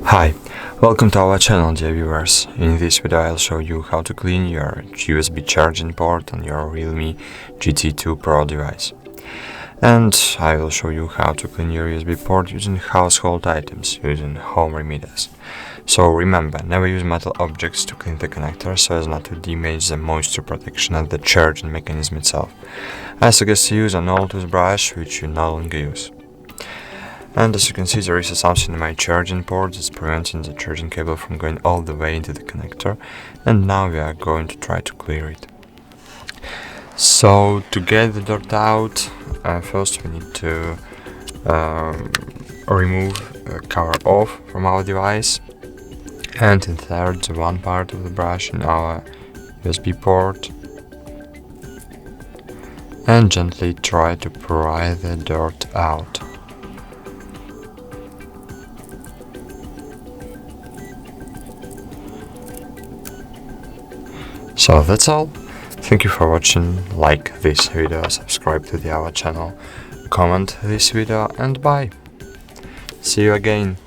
Hi, welcome to our channel, dear viewers. In this video I'll show you how to clean your USB charging port on your REALME GT 2 Pro device. And I will show you how to clean your USB port using household items, using home remedies. So remember, never use metal objects to clean the connector so as not to damage the moisture protection of the charging mechanism itself. I suggest you use an old toothbrush which you no longer use. And as you can see, there is something in my charging port that's preventing the charging cable from going all the way into the connector, and now we are going to try to clear it. So to get the dirt out, first we need to remove the cover off from our device and insert the one part of the brush in our USB port and gently try to pry the dirt out. So that's all. Thank you for watching. Like this video, subscribe to our channel, comment this video, and bye. See you again.